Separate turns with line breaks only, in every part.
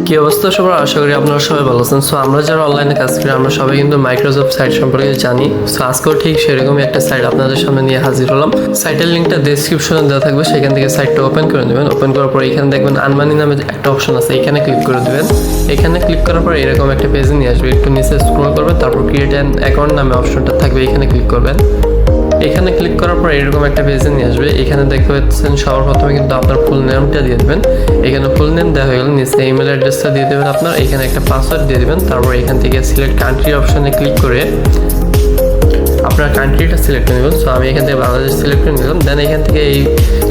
কি অবস্থা সবার, আশা করি আপনারা সবাই ভালো আছেন। সো আমরা যারা অনলাইনে কাজ করি আমরা সবাই কিন্তু মাইক্রোসফট সাইট সম্পর্কে জানি। সো আজকেও ঠিক সেরকমই একটা সাইট আপনাদের সামনে নিয়ে হাজির হলাম। সাইটের লিঙ্কটা ডেসক্রিপশনে দেওয়া থাকবে, সেখান থেকে সাইটটা ওপেন করে নেবেন। ওপেন করার পর এখানে দেখবেন আনমানি নামে একটা অপশন আছে, এখানে ক্লিক করে দেবেন। এখানে ক্লিক করার পর এরকম একটা পেজে নিয়ে আসবে, একটু নিচে স্ক্রল করবেন, তারপর ক্রিয়েট অ্যান অ্যাকাউন্ট নামে অপশনটা থাকবে, এখানে ক্লিক করবেন। এখানে ক্লিক করার পর এরকম একটা পেজে নিয়ে আসবে। এখানে দেখতে পাচ্ছেন সবার প্রথমে কিন্তু আপনার ফুল নেমটা দিয়ে দেবেন। এখানে ফুল নেম দেওয়া হয়ে গেল, নিচে ইমেল অ্যাড্রেসটা দিয়ে দেবেন আপনার। এখানে একটা পাসওয়ার্ড দিয়ে দেবেন। তারপর এখান থেকে সিলেক্ট কান্ট্রি অপশনে ক্লিক করে আপনার কান্ট্রিটা সিলেক্ট করে নেবেন। সো আমি এখান থেকে বাংলাদেশ সিলেক্ট করে নিলাম। দেন এখান থেকে এই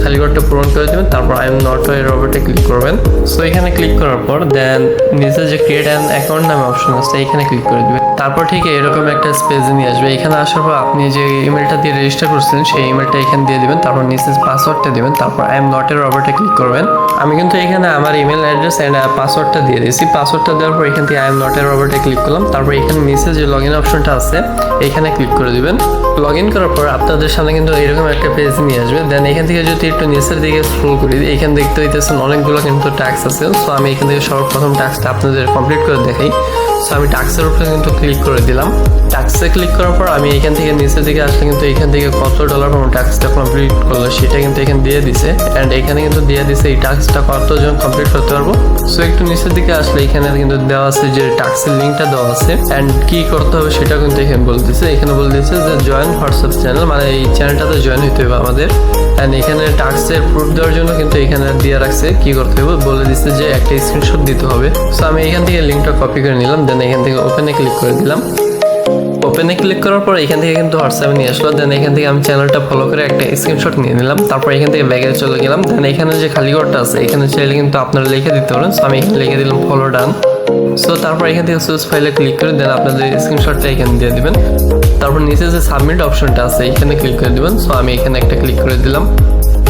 খালি ঘরটা পূরণ করে দেবেন। তারপর আই এম নট এ রোবটে ক্লিক করবেন। সো এখানে ক্লিক করার পর দেন নিচে যে ক্রিয়েট অ্যান অ্যাকাউন্ট নামে অপশন আছে এখানে ক্লিক করে দেবেন। তারপর ঠিক এরকম একটা পেজে নিয়ে আসবে। এখানে আসার পর আপনি যে ইমেলটা দিয়ে রেজিস্টার করছেন সেই ইমেলটা এখানে দিয়ে দিবেন। তারপর নিচে পাসওয়ার্ডটা দিবেন। তারপর আই এম নট এ রোবটে ক্লিক করবেন। আমি কিন্তু এখানে আমার ইমেল অ্যাড্রেস অ্যান্ড পাসওয়ার্ডটা দিয়ে দিয়েছি। পাসওয়ার্ডটা দেওয়ার পর এখান থেকে আই এম নট এ রোবটে ক্লিক করলাম। তারপর এখানে নিচে যে লগ ইন অপশনটা আছে এখানে ক্লিক করে দিবেন। লগ ইন করার পর আপনাদের সামনে কিন্তু এরকম একটা পেজ নিয়ে আসবে। দেন এখান থেকে যদি একটু নিচের দিকে স্ক্রল করি, এখানে দেখতে হইতেছেন অনেকগুলো কিন্তু টাস্ক আছে। সো আমি এখান থেকে সর্বপ্রথম টাস্কটা আপনাদের কমপ্লিট করে দেখাই। সো আমি টাস্কের উপরে কিন্তু ক্লিক করে দিলাম। টাস্কে ক্লিক করার পর আমি এখান থেকে নিচের দিকে আসলে কিন্তু এখান থেকে কত ডলার আমার টাস্কটা কমপ্লিট করলো সেটা কিন্তু এখানে দিয়ে দিছে। অ্যান্ড এখানে কিন্তু দিয়ে দিছে এই টাস্কটা কতজন কমপ্লিট করতে পারবো। সো একটু নিচের দিকে আসলে এখানে কিন্তু দেওয়া আছে যে টাস্কের লিঙ্কটা দেওয়া আছে অ্যান্ড কি করতে হবে সেটা কিন্তু এখানে বলে দিচ্ছে। এখানে বলে দিচ্ছে যে জয়েন হোয়াটসঅ্যাপ চ্যানেল, মানে এই চ্যানেলটাতে জয়েন হতে হবে আমাদের। অ্যান্ড এখানে টাস্কের প্রুফ দেওয়ার জন্য কিন্তু এখানে দিয়ে রাখছে কি করতে হবে, বলে দিচ্ছে যে একটা স্ক্রিনশট দিতে হবে। সো আমি এখান থেকে লিঙ্কটা কপি করে নিলাম। দেন এখান থেকে ওপেনে ক্লিক করে দিলাম। ওপেনে ক্লিক করার পর এখান থেকে কিন্তু হোয়াটসঅ্যাপে নিয়ে আসলো। দেন এখান থেকে আমি চ্যানেলটা ফলো করে একটা স্ক্রিনশট নিয়ে নিলাম। তারপর এখান থেকে ব্যাগে চলে গেলাম। দেন এখানে যে খালি ঘরটা আছে এখানে চাইলে কিন্তু আপনারা লিখে দিতে পারেন। সো আমি এখানে লিখে দিলাম ফলো ডান। সো তারপর এখান থেকে চুজ ফাইলে ক্লিক করে দেন আপনাদের স্ক্রিনশটটা এখানে দিয়ে দিবেন। তারপর নিচে যে সাবমিট অপশনটা আছে এখানে ক্লিক করে দিবেন। সো আমি এখানে একটা ক্লিক করে দিলাম।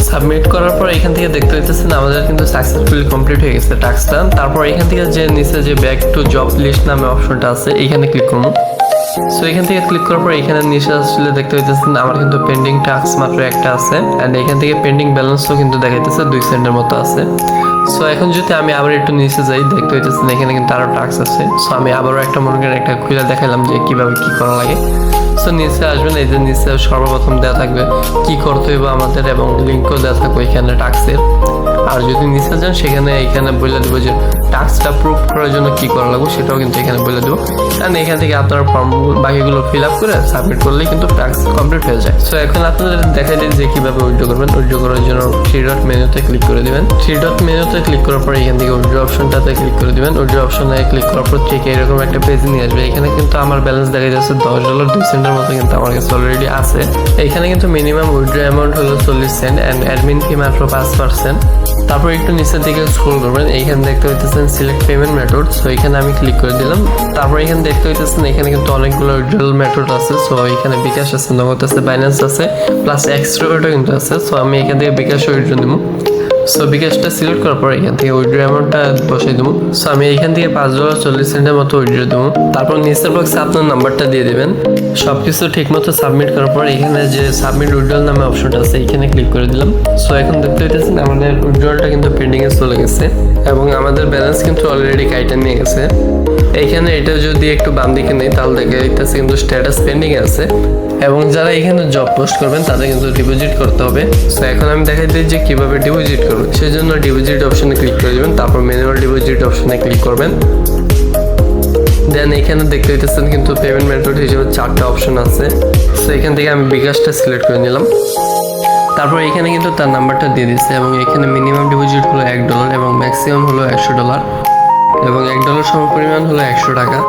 সাবমিট করার পর এখান থেকে দেখতে পাচ্ছেন আমাদের কিন্তু সাকসেসফুলি কমপ্লিট হয়ে গেছে টাস্কটা। তারপর এখান থেকে যে নিচে যে ব্যাক টু জব লিস্ট নামে অপশনটা আছে এখানে ক্লিক করুন। সো এখান থেকে ক্লিক করার পর এখানে নিচে আসলে দেখতে পাচ্ছেন আমার কিন্তু পেন্ডিং টাস্ক মাত্র একটা আছে। অ্যান্ড এখান থেকে পেন্ডিং ব্যালেন্সও কিন্তু দেখাইতেছে 2 সেন্টের মতো আছে। সো এখন যদি আমি আবার একটু নিচে যাই দেখতে পাচ্ছেন এখানে কিন্তু আরও টাস্ক আছে। সো আমি আবারও একটা মনে করেন একটা খুলে দেখালাম যে কিভাবে কি করা লাগে। সো নিচে আসবেন, এই যে নিচে সর্বপ্রথম দেওয়া থাকবে কি করতে হবে আমাদের এবং লিঙ্কও দেওয়া থাকবে এখানে টাস্কের। আর যদি নিচে যান সেখানে এখানে বলে দেবো যে টাস্কটা প্রুফ করার জন্য কি করা লাগবে সেটাও কিন্তু এখানে বলে দেবো। কারণ এখান থেকে আপনার ফর্ম বাকিগুলো ফিল আপ করে সাবমিট করলেই কিন্তু টাস্ক কমপ্লিট হয়ে যায়। সো এখন আপনাদের দেখাই দিই যে কীভাবে উইথড্র করবেন। উইথড্র করার জন্য 3 ডট মেনুতে ক্লিক করে দেবেন। 3 ডট মেনুতে ক্লিক করার পর এখান থেকে উইথড্র অপশনটাতে ক্লিক করে দেবেন। উইথড্র অপশনে ক্লিক করার পর ঠিক এরকম একটা পেজ নিয়ে আসবে। এখানে কিন্তু আমার ব্যালেন্স দেখা যাচ্ছে $10 2 সেন্টের মতো কিন্তু আমার কাছে অলরেডি আছে। এখানে কিন্তু মিনিমাম উইথড্র অ্যামাউন্ট হলো 40 সেন্ট অ্যান্ড অ্যাডমিন ফি মাত্র 5%। তারপর একটু নিচের দিকে স্ক্রল করবেন, এইখানে দেখতে হইতেছেন সিলেক্ট পেমেন্ট মেথড। সো এখানে আমি ক্লিক করে দিলাম। তারপর এখানে দেখতে হইতেছেন এখানে কিন্তু অনেকগুলো উইথড্রল মেথড আছে। সো এখানে বিকাশ আছে, নগদ আছে, বাইন্যান্স আছে, প্লাস এক্সট্রোভার্টও কিন্তু আছে। সো আমি এখান থেকে বিকাশ উইথড্র দিব। সো বিকাশটা সিলেক্ট করার পর এখান থেকে উইথড্র অ্যামাউন্টটা বসাই দেবো। সো আমি এখান থেকে $5 40 সেন্টের মতো উইথড্র দেবো। তারপর নিচের বক্সে আপনার নাম্বারটা দিয়ে দেবেন। সব কিছু ঠিক মতো সাবমিট করার পর এখানে যে সাবমিট উইথড্রল নামে অপশনটা আছে এখানে ক্লিক করে দিলাম। সো এখন দেখতে পাচ্ছেন আমাদের উইথড্রলটা কিন্তু পেন্ডিংয়ে চলে গেছে এবং আমাদের ব্যালেন্স কিন্তু অলরেডি কাইটা নিয়ে গেছে। এইখানে এটা যদি একটু বাম দিকে নেই তাহলে দেখে যাচ্ছে কিন্তু স্ট্যাটাস পেন্ডিং আছে এবং যারা এখানে জব পোস্ট করবেন তাদের কিন্তু ডিপোজিট করতে হবে। সো এখন আমি দেখাই দিই যে কিভাবে ডিপোজিট করবেন। সেজন্য ডিপোজিট অপশনে ক্লিক করে দেবেন। তারপর ম্যানুয়াল ডিপোজিট অপশনে ক্লিক করবেন। দেন এখানে দেখতে পাচ্ছেন কিন্তু পেমেন্ট মেথড হিসেবে 4টা অপশন আছে। সো এখান থেকে আমি বিকাশটা সিলেক্ট করে নিলাম। তারপর এখানে কিন্তু তার নাম্বারটা দিয়ে দিচ্ছে এবং এখানে মিনিমাম ডিপোজিট হলো $1 এবং ম্যাক্সিমাম হলো $100 এবং $1 সমপরিমাণ হলো 100 টাকা।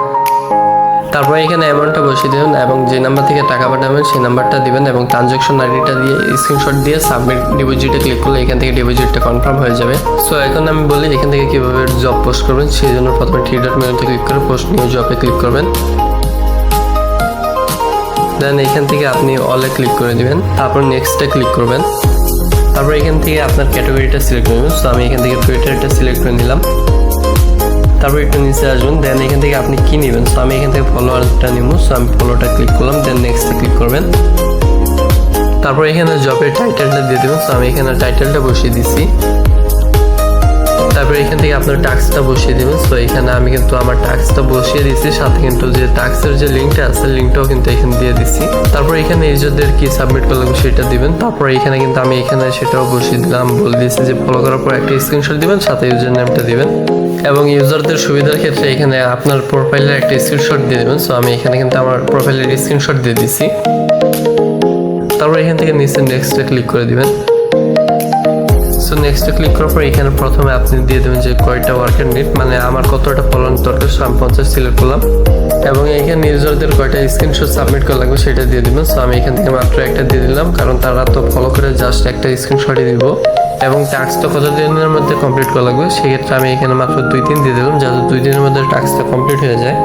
তারপর এখানে অ্যামাউন্টটা বসিয়ে দেবেন এবং যে নাম্বার থেকে টাকা পাঠাবেন সেই নাম্বারটা দিবেন এবং ট্রানজ্যাকশন আইডিটা দিয়ে স্ক্রিনশট দিয়ে সাবমিট ডিপোজিটে ক্লিক করলে এখান থেকে ডিপোজিটটা কনফার্ম হয়ে যাবে। সো এখন আমি বলি এখান থেকে কীভাবে জব পোস্ট করবেন। সেই জন্য প্রথমে 3 ডট মেনুতে ক্লিক করে পোস্ট নিউ জবে ক্লিক করবেন। দেন এখান থেকে আপনি অলে ক্লিক করে দিবেন। তারপর নেক্সটে ক্লিক করবেন। তারপর এখান থেকে আপনার ক্যাটাগরিটা সিলেক্ট করবেন। সো আমি এখান থেকে টুইটারটা সিলেক্ট করে নিলাম। তারপর একটু নিচে আসবেন। দেন এখান থেকে আপনি কি নেবেন। সো আমি এখান থেকে ফলোয়ারটা নিব। সো আমি ফলোটা ক্লিক করলাম। দেন নেক্সটে ক্লিক করবেন। তারপর এখানে জবের টাইটেলটা দিয়ে দেবেন। সো আমি এখানে টাইটেলটা বসিয়ে দিচ্ছি। তারপর এখান থেকে আপনার টাস্কটা বসিয়ে দিবেন। সো এখানে আমি কিন্তু আমার টাস্কটা বসিয়ে দিচ্ছি, সাথে কিন্তু যে টাস্কের যে লিঙ্কটা আছে লিঙ্কটাও কিন্তু এখানে দিয়ে দিচ্ছি। তারপর এখানে ইউজারদের কি সাবমিট করলে সেটা দিবেন। তারপর এখানে কিন্তু আমি এখানে সেটাও বসিয়ে দিলাম, বলে দিয়েছি যে ফলো করার পর একটা স্ক্রিনশট দিবেন, সাথে ইউজার নেমটা দিবেন এবং ইউজারদের সুবিধার ক্ষেত্রে এখানে আপনার প্রোফাইলের একটা স্ক্রিনশট দিয়ে দেবেন। সো আমি এখানে কিন্তু আমার প্রোফাইলের স্ক্রিনশট দিয়ে দিচ্ছি। তারপর এখান থেকে নিচে নেক্সটে ক্লিক করে দিবেন। সো নেক্সটে ক্লিক করার পর এখানে প্রথমে আপনি দিয়ে দেবেন যে কয়টা ওয়ার্কার নিড, মানে আমার কতটা ফলোয়ার দরকার। সো আমি 50 সিলেক্ট করলাম এবং এখানে ইউজারদের কয়টা স্ক্রিনশট সাবমিট করা লাগবে সেটা দিয়ে দিবেন। সো আমি এখান থেকে মাত্র একটা দিয়ে দিলাম, কারণ তারা তো ফলো করে জাস্ট একটা স্ক্রিনশটই দিব এবং টাস্কটা কত দিনের মধ্যে কমপ্লিট করা লাগবে সেক্ষেত্রে আমি এখানে মাত্র 2-3 দিয়ে দিলাম, যাতে 2 দিনের মধ্যে টাস্কটা কমপ্লিট হয়ে যায়।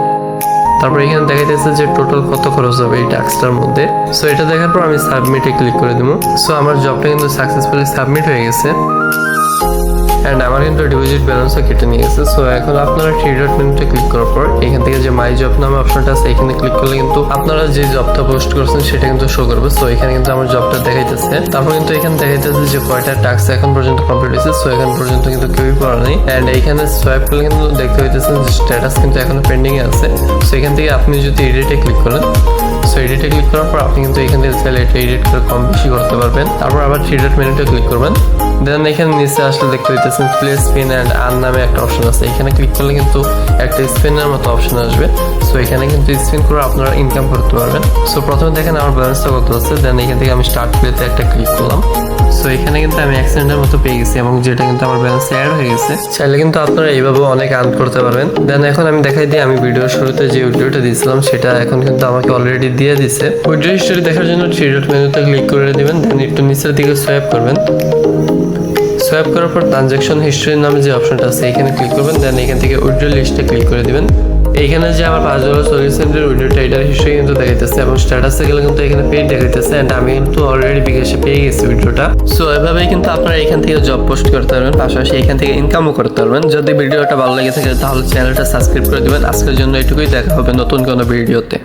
তারপর এখানে দেখা যাচ্ছে যে টোটাল কত খরচ হবে এই টাস্কটার মধ্যে। সো এটা দেখার পর আমি সাবমিটে ক্লিক করে দেবো। সো আমার জবটা কিন্তু সাকসেসফুলি সাবমিট হয়ে গেছে অ্যান্ড আমার কিন্তু ডিপোজিট ব্যালেন্সও কেটে নিয়ে গেছে। সো এখন আপনারা 3 ডট মেনুতে ক্লিক করার পর এখান থেকে যে মাই জব নামে অপশনটা আছে এখানে ক্লিক করলে কিন্তু আপনারা যে জবটা পোস্ট করছেন সেটা কিন্তু শো করবে। সো এখানে কিন্তু আমার জবটা দেখাইতেছে। তারপর কিন্তু এখানে দেখাইতেছে যে কয়টা টাস্ক এখন পর্যন্ত কমপ্লিট হয়েছে। সো এখন পর্যন্ত কিন্তু কেউই করা নেই অ্যান্ড এইখানে সোয়াইপ করলে কিন্তু দেখতে হইতেছে যে স্ট্যাটাস কিন্তু এখনো পেন্ডিং এ আছে। সো এখান থেকে আপনি যদি এডিটে ক্লিক করেন, সো এডিটে ক্লিক করার পর আপনি কিন্তু এখান থেকে চাইলে এটা এডিট করে কম বেশি করতে পারবেন। তারপর আবার 3 ডট মেনুতে ক্লিক করবেন। দেন এখানে নিচে আসলে দেখতে হইতেছেন প্লে স্পিন অ্যান্ড আর্ন নামে একটা অপশন আছে। এখানে ক্লিক করলে কিন্তু একটা স্পিনের মতো অপশন আসবে। সো এখানে কিন্তু স্পিন করে আপনারা ইনকাম করতে পারবেন। সো প্রথমে দেখেন আমার ব্যালেন্সটা কত আছে। দেন এখান থেকে আমি স্টার্ট প্লেতে একটা ক্লিক করলাম। সো এখানে কিন্তু আমি অ্যাক্সিডেন্টের মতো পেয়ে গেছি এবং যেটা কিন্তু আমার ব্যালেন্সে অ্যাড হয়ে গেছে। চাইলে কিন্তু আপনারা এইভাবে অনেক আর্ন করতে পারবেন। দেন এখন আমি দেখাই দিই আমি ভিডিওর শুরুতে যে ভিডিওটা দিয়েছিলাম সেটা এখন কিন্তু আমাকে অলরেডি দিয়ে দিছে। ভিডিও হিস্টোরি দেখার জন্য 3 ডট মেনুতে ক্লিক করে দিবেন। দেন একটু নিচের দিকে সোয়াইপ করবেন। সোয়াইপ করার পর ট্রানজ্যাকশন হিস্ট্রি নামে যে অপশনটা আছে এখানে ক্লিক করবেন। দেন এখান থেকে উইথড্র লিস্টে ক্লিক করে দিবেন। এইখানে যে আমার $5.40 উইথড্রটা এটার হিস্ট্রি কিন্তু দেখাইতেছে এবং স্ট্যাটাসে গেলে কিন্তু এখানে পেড দেখাইতেছে অ্যান্ড আমি কিন্তু অলরেডি বিকাশে পেয়ে গেছি উইথড্রটা। সো এভাবেই কিন্তু আপনারা এখান থেকে জব পোস্ট করতে পারবেন, পাশাপাশি এখান থেকে ইনকামও করতে পারবেন। যদি ভিডিওটা ভালো লেগে থাকে তাহলে চ্যানেলটা সাবস্ক্রাইব করে দিবেন। আজকের জন্য এটুকুই, দেখা হবে নতুন কোনো ভিডিওতে।